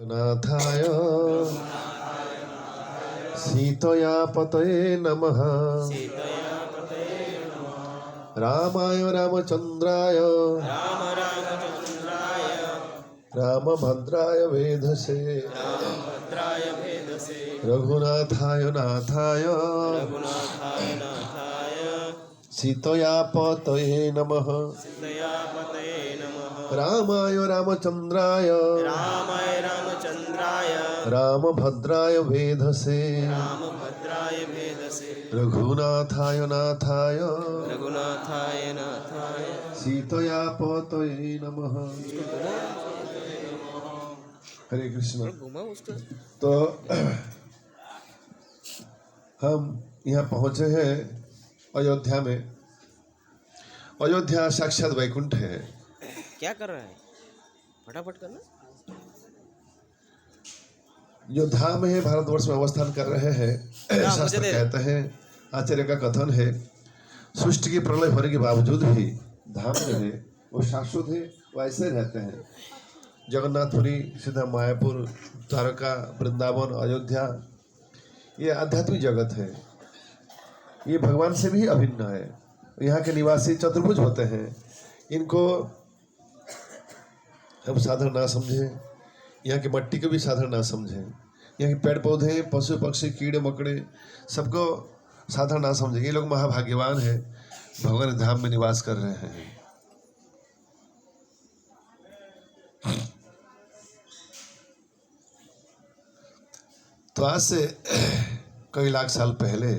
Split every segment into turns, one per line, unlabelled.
नाथाय सीतया पतये नमः। रामाय रामचंद्राय रामभद्राय वेधसे रघुनाथाय नाथाय सीतया पतये नमः। रामाय रामचंद्राय रामभद्राय वेधसे रघुनाथाय नाथाय सीतया पतये नमः। हरे कृष्ण। तो हम यहाँ पहुंचे हैं अयोध्या में। अयोध्या साक्षात वैकुंठ है।
क्या कर रहा है? फटाफट करना।
जो धाम है भारतवर्ष में अवस्थान कर रहे हैं। शास्त्र कहते हैं, आचार्य का कथन है, सृष्टि की प्रलय होने के बावजूद भी धाम जो है वो शाश्वत है, वो ऐसे रहते हैं। जगन्नाथपुरी, सीधा मायापुर, द्वारका, वृंदावन, अयोध्या, ये आध्यात्मिक जगत है। ये भगवान से भी अभिन्न है। यहाँ के निवासी चतुर्भुज होते हैं। इनको हम साधारण ना समझें, यहाँ की मट्टी को भी साधारण ना समझें, यहाँ के पेड़ पौधे, पशु पक्षी, कीड़े मकड़े, सबको साधारण ना समझें। ये लोग महाभाग्यवान हैं, भगवान धाम में निवास कर रहे हैं। तो आज से कई लाख साल पहले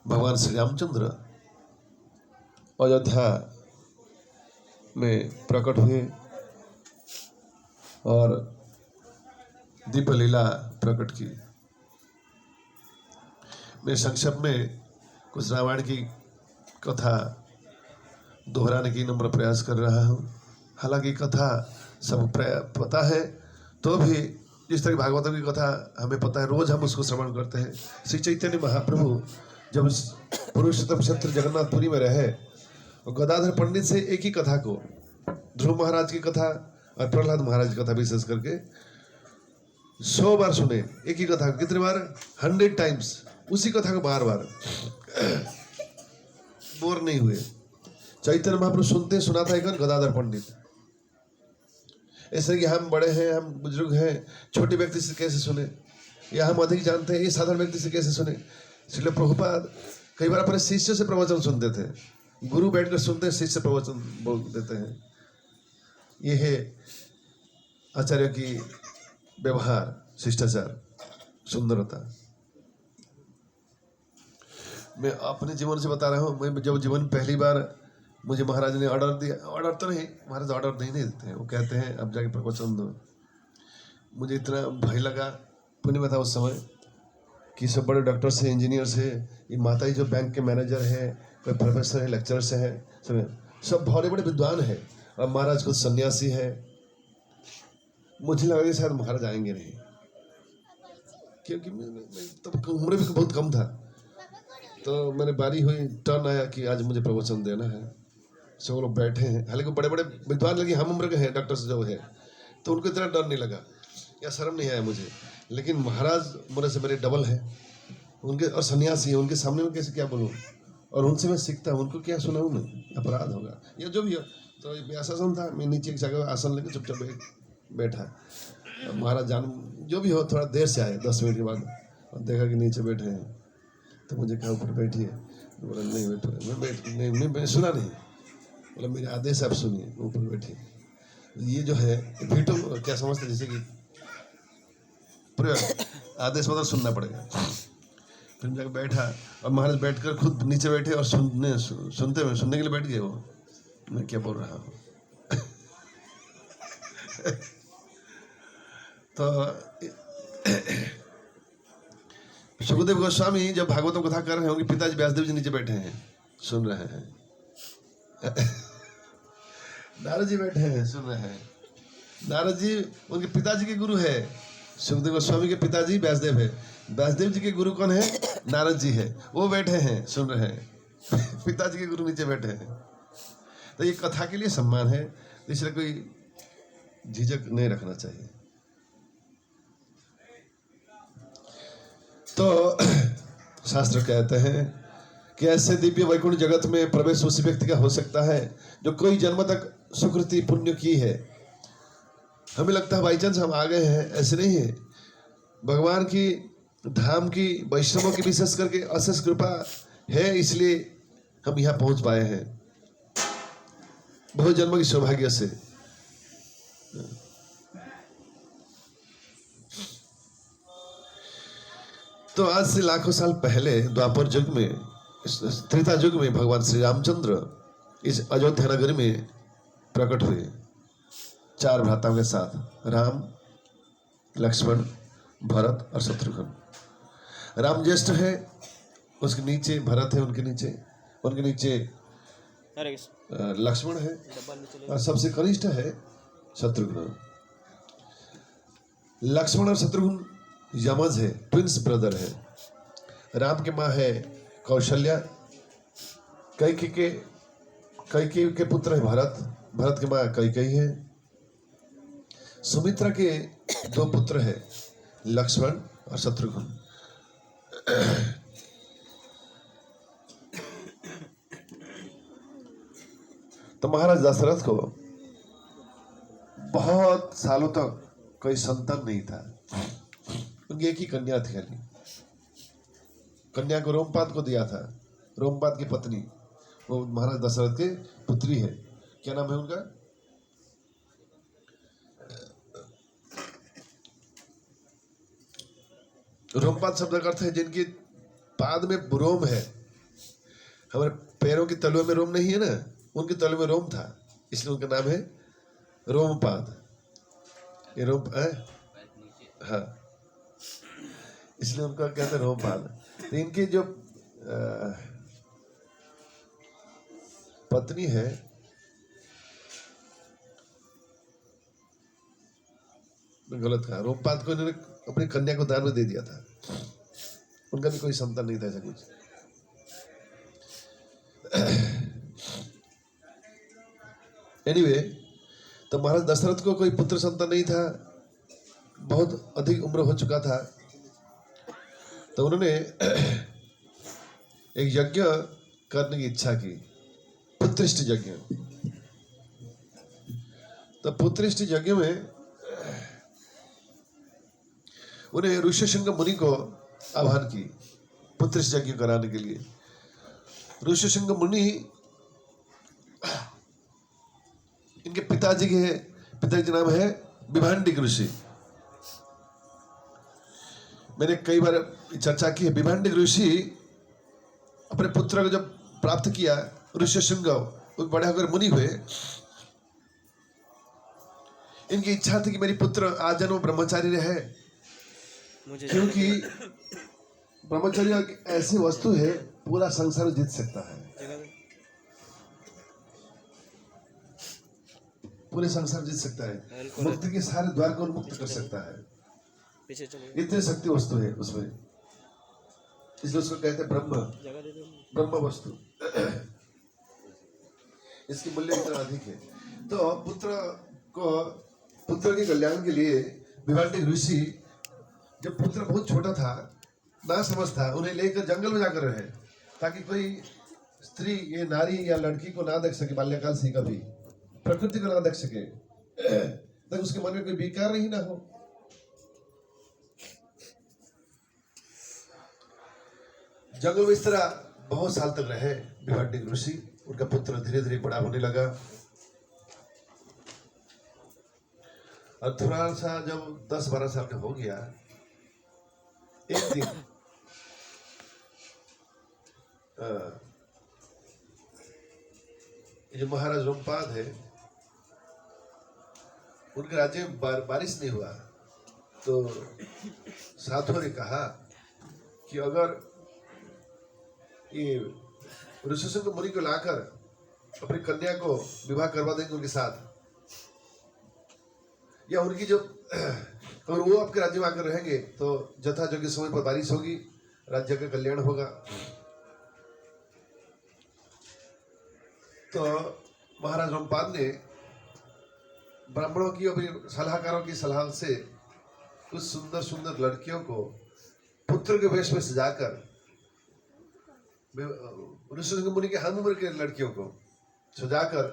भगवान श्री रामचंद्र अयोध्या में प्रकट हुए और दिव्य लीला प्रकट की। मैं संक्षेप में कुछ रामायण की कथा दोहराने की नम्र प्रयास कर रहा हूँ। हालांकि कथा सब पता है, तो भी जिस तरह भागवतों की कथा हमें पता है, रोज हम उसको श्रवण करते हैं। श्री चैतन्य महाप्रभु जब पुरुषोत्तम क्षेत्र जगन्नाथपुरी में रहे, गदाधर पंडित से एक ही कथा को, ध्रुव महाराज की कथा और प्रहलाद महाराज की कथा विशेष करके 100 बार सुने। एक ही कथा को कितने बार? 100 टाइम्स। उसी कथा को बार बार बोर नहीं हुए। चैतन्य महाप्रभु सुनते सुनाता है गदाधर पंडित। ऐसे कि हम बड़े हैं, हम बुजुर्ग हैं, छोटे व्यक्ति से कैसे सुने, या हम अधिक जानते हैं, ये साधारण व्यक्ति से कैसे सुने। इसलिए प्रभुपाद कई बार अपने शिष्य से प्रवचन सुनते थे। गुरु बैठकर सुनते हैं, शिष्य प्रवचन बोल देते हैं। ये है आचार्य की व्यवहार, शिष्टाचार, सुंदरता। मैं अपने जीवन से बता रहा हूँ। मैं जब जीवन पहली बार मुझे महाराज ने ऑर्डर दिया, ऑर्डर तो नहीं, महाराज ऑर्डर नहीं देते हैं, वो कहते हैं अब जाके प्रवचन दो। मुझे इतना भय लगा, पुण्य में था उस समय कि सब बड़े डॉक्टर से, इंजीनियर से, ये माता जी जो बैंक के मैनेजर है, कोई प्रोफेसर है, लेक्चरर से है, सब बड़े बड़े विद्वान है, और महाराज खुद सन्यासी है। मुझे लगा कि शायद महाराज आएंगे नहीं, क्योंकि तब उम्र भी बहुत कम था। तो मैंने बारी हुई, टर्न आया कि आज मुझे प्रवचन देना है। सब लोग बैठे हैं, हालांकि बड़े बड़े विद्वान लगे, हम उम्र के हैं, डॉक्टर से जो है, तो उनको इतना डर नहीं लगा या शर्म नहीं आया मुझे। लेकिन महाराज मेरे से मेरे डबल है, उनके, और सन्यासी है, उनके सामने में कैसे क्या बोलूँ, और उनसे मैं सीखता हूँ, उनको क्या सुनाऊँ मैं, अपराध होगा या जो भी हो। तो व्यासासन था, मैं नीचे एक जगह आसन लेकर चुपचाप बैठा। महाराज जान जो भी हो, थोड़ा देर से आए, 10 मिनट के बाद, और देखा कि नीचे बैठे हैं, तो मुझे कहा ऊपर बैठिए। बोला नहीं बैठो, मैं सुना नहीं। बोला मेरे आदेश आप सुनिए, ऊपर बैठिए। ये जो है वीटो क्या समझते, जैसे कि प्रयोग, आदेश मतलब सुनना पड़ेगा। फिर जाकर बैठा, और महाराज बैठकर खुद नीचे बैठे और सुनने के लिए बैठ गए। वो मैं क्या बोल रहा हूँ। तो सुखदेव गोस्वामी जब भागवतम कथा कर रहे हैं, उनके पिताजी व्यासदेव जी नीचे बैठे हैं, सुन रहे हैं। नारद जी बैठे हैं, सुन रहे हैं। नारद जी उनके पिताजी के गुरु है। सुखदेव गोस्वामी के पिताजी व्यासदेव है। व्यासदेव जी के गुरु कौन है? नारद जी है। वो बैठे हैं, सुन रहे हैं। पिताजी के गुरु नीचे बैठे हैं। तो ये कथा के लिए सम्मान है, इसलिए कोई झिझक नहीं रखना चाहिए। तो शास्त्र कहते हैं कि ऐसे दिव्य वैकुंठ जगत में प्रवेश उसी व्यक्ति का हो सकता है जो कोई जन्म तक सुकृति पुण्य की है। हमें लगता है बाई चांस हम आ गए हैं, ऐसे नहीं है। भगवान की धाम की वैष्णवों की विशेष करके अशेष कृपा है, इसलिए हम यहाँ पहुंच पाए हैं बहुत जन्म की सौभाग्य से। तो आज से लाखों साल पहले द्वापर युग में, त्रेता युग में भगवान श्री रामचंद्र इस अयोध्या नगरी में प्रकट हुए 4 भ्राताओं के साथ, राम, लक्ष्मण, भरत और शत्रुघ्न। राम ज्येष्ठ है, उसके नीचे भरत है, उनके नीचे लक्ष्मण है और सबसे कनिष्ठ है शत्रुघ्न। लक्ष्मण और शत्रुघ्न यमज है, ट्विंस ब्रदर है। राम की माँ है कौशल्या, कैकेयी के पुत्र है भरत की माँ कैकेयी है। सुमित्रा के 2 पुत्र है, लक्ष्मण और शत्रुघ्न। तो महाराज दशरथ को बहुत सालों तक कोई संतान नहीं था। उनकी एक ही कन्या थी खाली। कन्या को रोमपाद को दिया था। रोमपाद की पत्नी वो महाराज दशरथ के पुत्री है। क्या नाम है उनका? रोमपाद शब्द का अर्थ है जिनकी पाद में रोम है। हमारे पैरों की तलुओं में रोम नहीं है ना, उनकी तलुओं में रोम था, इसलिए उनका नाम है रोमपाद। ये रोम है, हाँ, इसलिए उनका कहते हैं रोमपाद। तो इनकी जो पत्नी है गलत कहा, रोमपाद को इन्होंने अपनी कन्या को दान में दे दिया था। उनका भी कोई संतान नहीं था ऐसा कुछ। एनीवे, तो महाराज दशरथ को कोई पुत्र संतान नहीं था, बहुत अधिक उम्र हो चुका था। तो उन्होंने एक यज्ञ करने की इच्छा की, पुत्रिष्ट यज्ञ। तो पुत्रिष्ट यज्ञ में उन्हें ऋष्यशृंग मुनि को आह्वान की पुत्रिष्ट यज्ञ कराने के लिए। ऋष्यशृंग मुनि इनके पिताजी का नाम है विभांडिक ऋषि। मैंने कई बार चर्चा की है। विभांडिक ऋषि अपने पुत्र को जब प्राप्त किया, ऋष्यशृंग बड़े होकर मुनि हुए। इनकी इच्छा थी कि मेरी पुत्र आजन्म ब्रह्मचारी रहे, क्योंकि ब्रह्मचर्य एक ऐसी वस्तु है पूरा संसार जीत सकता है, पूरे संसार जीत सकता है, मुक्ति के सारे द्वार को उन्मुक्त कर सकता है। इतनी शक्ति वस्तु है उसमें, इसलिए उसको कहते हैं ब्रह्म वस्तु। इसकी मूल्य इतना अधिक है। तो पुत्र के कल्याण के लिए विभांडिक ऋषि, जब पुत्र बहुत छोटा था, ना समझ था, उन्हें लेकर जंगल में जाकर रहे, ताकि कोई स्त्री ये नारी या लड़की को ना देख सके, बाल्यकाल से कभी प्रकृति को ना देख सके, तब उसके मन में कोई विकार नहीं ना हो। जंगल में इस तरह बहुत साल तक रहे विभांडिक ऋषि। उनका पुत्र धीरे धीरे बड़ा होने लगा और थोड़ा सा जब 10-12 साल का हो गया, एक दिन जो महाराज रोमपाद है, उनके राज्य में बारिश नहीं हुआ। तो साधुओं ने कहा कि अगर ये ऋषिशृंग मुनि को लाकर अपनी कन्या को विवाह करवा देंगे उनके साथ, या उनकी जो अगर वो आपके राज्य में आकर रहेंगे तो यथायोग्य समय पर बारिश होगी, राज्य का कल्याण होगा। तो महाराज रामपाल ने ब्राह्मणों की और सलाहकारों की सलाह से कुछ सुंदर सुंदर लड़कियों को पुत्र के वेश में सजाकर ऋषि मुनि के हम उम्र के लड़कियों को सजाकर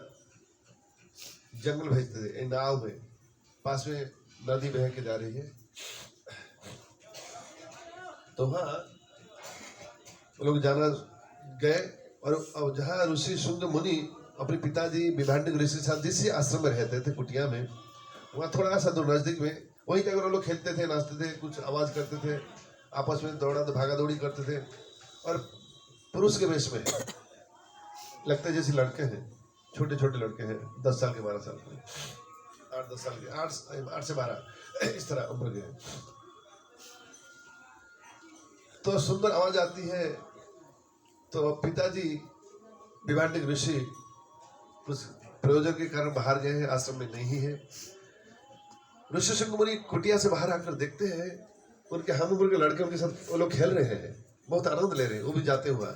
जंगल भेजते थे। एक नाव में, पास में नदी बह के जा रही है, तो वहां लोग जाना गए। और जहाँ ऋषि शुंग मुनि अपने पिताजी विभांडिक ऋषि के साथ जिस आश्रम में रहते थे कुटिया में, वहाँ थोड़ा सा दूर नजदीक में वहीं जाकर वो लोग खेलते थे, नाचते थे, कुछ आवाज करते थे, आपस में दौड़ा भागा दौड़ी करते थे। और पुरुष के वेश में लगते जैसे लड़के हैं, छोटे छोटे लड़के हैं, 10 साल के 12 साल के, 8-10 साल के, 8 से 12 इस तरह उम्र के। तो सुंदर आवाज आती है, तो पिताजी विभांडिक ऋषि कुछ प्रयोजन के कारण बाहर गए हैं, आश्रम में नहीं है। ऋषि शुंग मुनि कुटिया से बाहर आकर देखते हैं उनके हम उम्र के लड़के उनके साथ वो लोग खेल रहे हैं, बहुत आनंद ले रहे हैं, वो भी जाते हुआ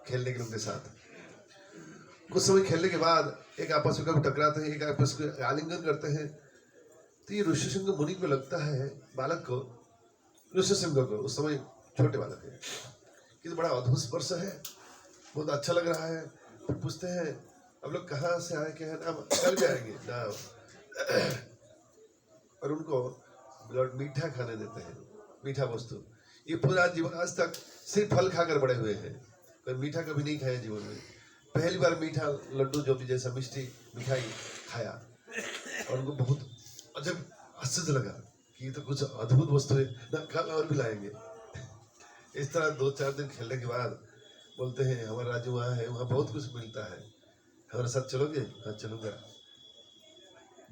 खेलने के लिए उनके साथ। कुछ समय खेलने के बाद एक आपस में कभी टकराते हैं, एक आपस में आलिंगन करते हैं। तो ये ऋषि शुंग मुनि को लगता है, बालक को, ऋषि शुंग को, उस समय छोटे बालक है, कि बड़ा अद्भुत स्पर्श है, बहुत अच्छा लग रहा है। फिर पूछते हैं अब लोग कहाँ से आए, क्या है नाम, कल जाएंगे नाम। और उनको मीठा खाने देते हैं, मीठा वस्तु। ये पूरा जीवन आज तक सिर्फ फल खाकर बड़े हुए हैं, कोई मीठा कभी नहीं खाया जीवन में। पहली बार मीठा लड्डू जो भी जैसा मिष्टी मिठाई खाया, और उनको बहुत अजब आश्चर्य लगा कि ये तो कुछ अद्भुत वस्तु है ना, कल और भी लाएंगे। इस तरह 2-4 दिन खेलने के बाद बोलते हैं हमारा राजू वहाँ है, वहाँ बहुत कुछ मिलता है, हमारे साथ चलोगे? हाँ चलूंगा।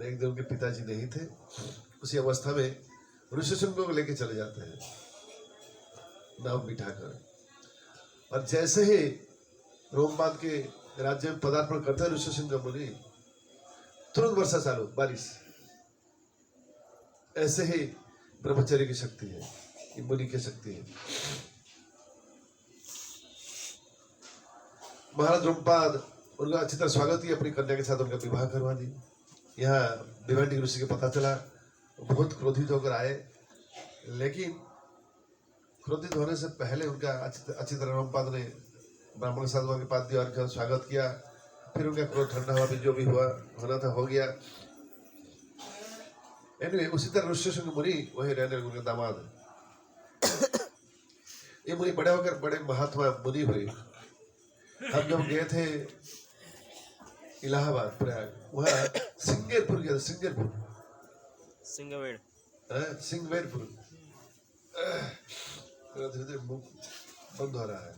एक दिन उनके पिताजी नहीं थे, उसी अवस्था में ऋषि शुंग को लेके चले जाते हैं नाव बिठाकर। और जैसे ही रोमबाद के राज्य में पदार्पण करते हैं ऋषि शुंग मुनि, तुरंत वर्षा चालू, बारिश। ऐसे ही ब्रह्मचर्य की शक्ति है, ये मुनि की शक्ति है। महाराज रोमपाद उनका अच्छी तरह स्वागत किया, अपनी कन्या के साथ उनका विवाह करवा दी। यहाँ विभांडिक ऋषि को पता चला, बहुत क्रोधित होकर आए, लेकिन क्रोधित होने से पहले उनका अच्छी तरह रोमपाद ने ब्राह्मण साधुओं के पास दिया और स्वागत किया। फिर उनका क्रोध ठंडा हुआ, भी जो भी हुआ होना था हो गया। एनीवे, उसी तरह ऋषि शुंग मुनि वही रहने लगे, उनके दामाद। ये मुनि बड़े होकर बड़े महात्मा मुनि हुए। हम जब गए थे इलाहाबाद प्रयाग, वहाँ सिंगेरपुर गया, सिंगेरपुर, सिंगवेरपुर। धीरे धीरे मुंह बंद हो रहा है।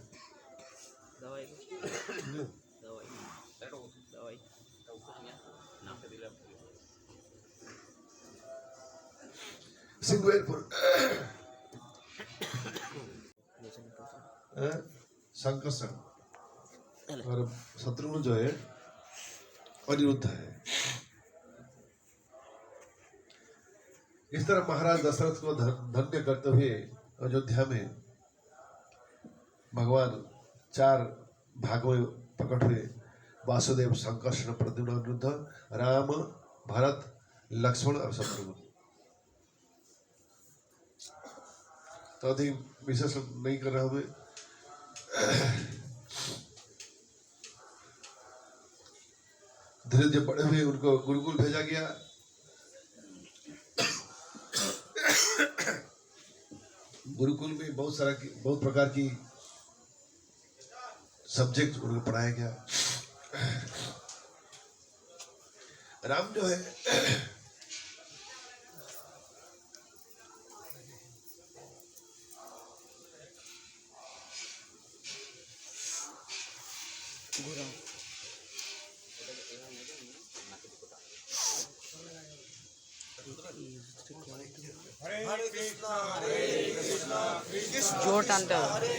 सिंगवेरपुर संकर्षण, और शत्रुघ्न जो है अनिरुद्ध है। इस तरह महाराज दशरथ को धन्य करते हुए अयोध्या में भगवान 4 भागों में प्रकट हुए। वासुदेव, संकर्षण, प्रद्युम्न, अनिरुद्ध, राम, भरत, लक्ष्मण और शत्रुघ्न। तो अधिक विशेष नहीं कर रहा हूं मैं। धीरे धीरे बड़े हुए, उनको गुरुकुल भेजा गया। गुरुकुल में बहुत प्रकार की सब्जेक्ट उनको पढ़ाया गया। राम जो है
हरे कृष्णा
जोर टानते हो।
हरे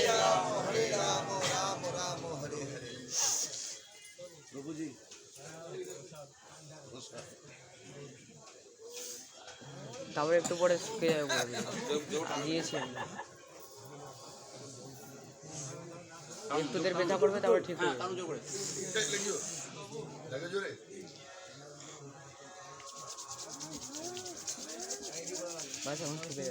राम राम राम हरे हरे।
प्रभु जी
তারপরে একটু পরে শুকিয়ে যাবে, দিয়েছি আমরা। একটু দের ব্যথা করবে, তারপরে ঠিক হয়ে যাবে।
लगे जोरे
बस हम छुपे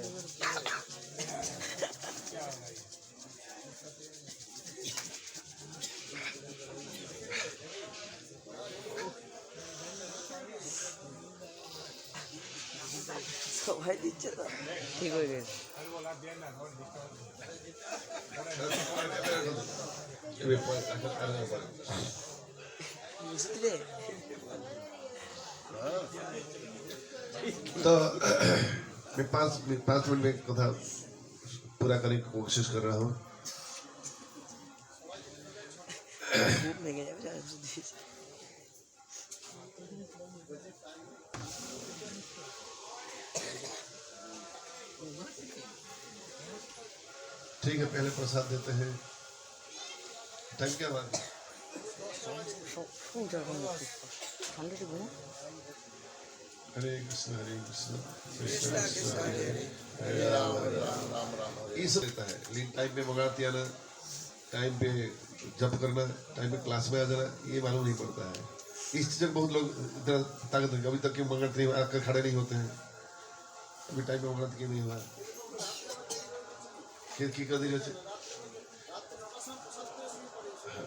সবাই দিচ্ছে তো ঠিক হয়ে গেছে বুঝলে
तो मैं 5 मिनट में कथा पूरा करने की कोशिश कर रहा हूँ।
ভেঙে যাবে
ठीक है, पहले प्रसाद देते हैं। टाइम क्या हुआ? हरे कृष्ण कृष्ण कृष्ण हरे हरे राम राम राम ये सब रहता है। लेकिन टाइम पे मंगलती आना, टाइम पे जप करना, टाइम पे क्लास में आ जाना, ये मालूम नहीं पड़ता है। इस चीज़ में बहुत लोग इतना ताकत नहीं, अभी तक क्यों मंगलती नहीं आकर खड़े नहीं होते हैं, अभी टाइम पे मंगलती क्यों नहीं हुआ, फिर की कर दी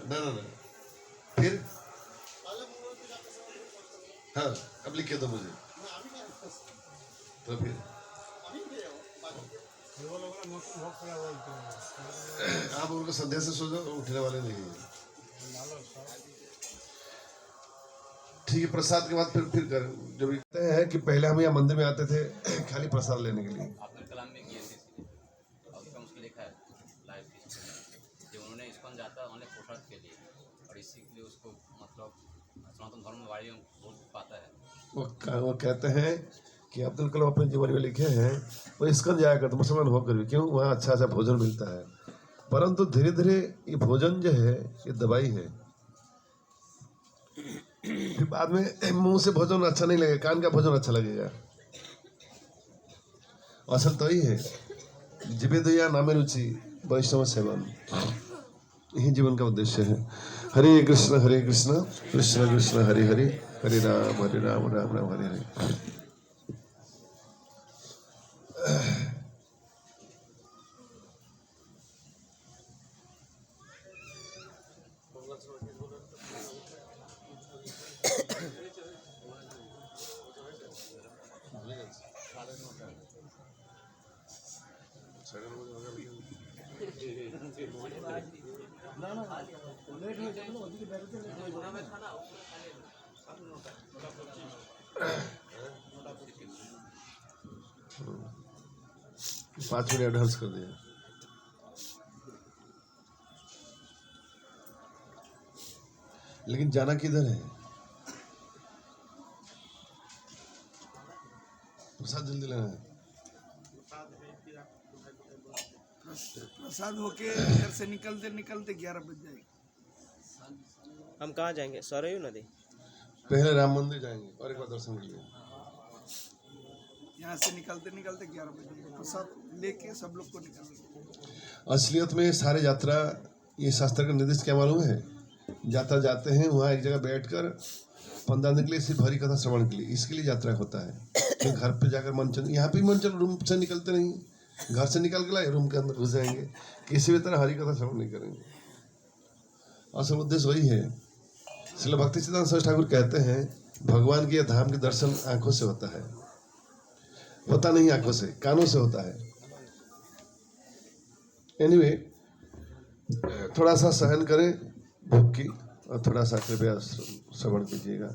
ना ना ना फिर हाँ अब लिख के दो मुझे तो फिर आप उनको संध्या से सो जाओ, उठने वाले नहीं है। ठीक है, प्रसाद के बाद फिर कर जब कहते हैं कि पहले हम यहाँ मंदिर में आते थे खाली प्रसाद लेने के लिए।
अब्दुल कलाम ने किए थे और उसका उसको लिखा है लाइफ जो उन्होंने इस्कॉन जाता उन्होंने पोशाक के लिए और इसी के लिए उसको मतलब सनातन धर्म वाले बहुत पाता है।
वो कहते हैं कि अब्दुल कलाम अपने जीवन में लिखे हैं वो इस्कॉन जाया करते मुसलमान होकर भी, क्यों वहाँ अच्छा अच्छा भोजन मिलता है, परंतु धीरे धीरे ये भोजन जो है ये दवाई है। फिर बाद में मुंह से भोजन अच्छा नहीं लगेगा, कान का भोजन अच्छा लगेगा। असल तो ही है जीवे दया नामे रुचि वैष्णव सेवन, यही जीवन का उद्देश्य है। हरे कृष्ण कृष्ण कृष्ण हरे हरे, हरे राम राम राम हरे हरे। पाँच मिनट एडवांस कर दिया। लेकिन जाना किधर है? प्रसाद जल्दी लेना है।
प्रसाद होके घर से निकलते निकलते 11 बज जाएगी।
हम कहाँ जाएंगे? सरयू नदी।
पहले राम मंदिर जाएंगे और एक बार दर्शन के लिए।
यहाँ से निकलते निकलते 11 बज जाएगी। प्रसाद लेके सब लोग को निकलना।
असलियत में सारे यात्रा ये शास्त्र का निर्देश क्या मालूम है? यात्रा जाते हैं वहाँ एक जगह बैठकर 15 दिन के लिए सिर्फ हरि कथा श्रवण के लिए, इसके लिए यात्रा होता है। तो घर पे जाकर मंचन, यहाँ पे मंचन रूम से निकलते नहीं, घर से निकल के लाए रूम के अंदर घुस जाएंगे, किसी भी तरह हरि कथा श्रवण नहीं करेंगे। असल उद्देश्य वही है। श्रील भक्तिसिद्धांत सरस्वती ठाकुर कहते हैं भगवान के धाम के दर्शन आंखों से होता है, होता नहीं आंखों से, कानों से होता है। एनीवे थोड़ा सा सहन करें भूख की और थोड़ा सा कृपया श्रवण कीजिएगा।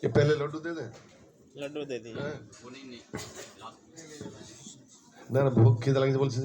ये पहले लड्डू दे दें?
लड्डू दे दीजिए।
वो नहीं
ना भूख की लगे बोल से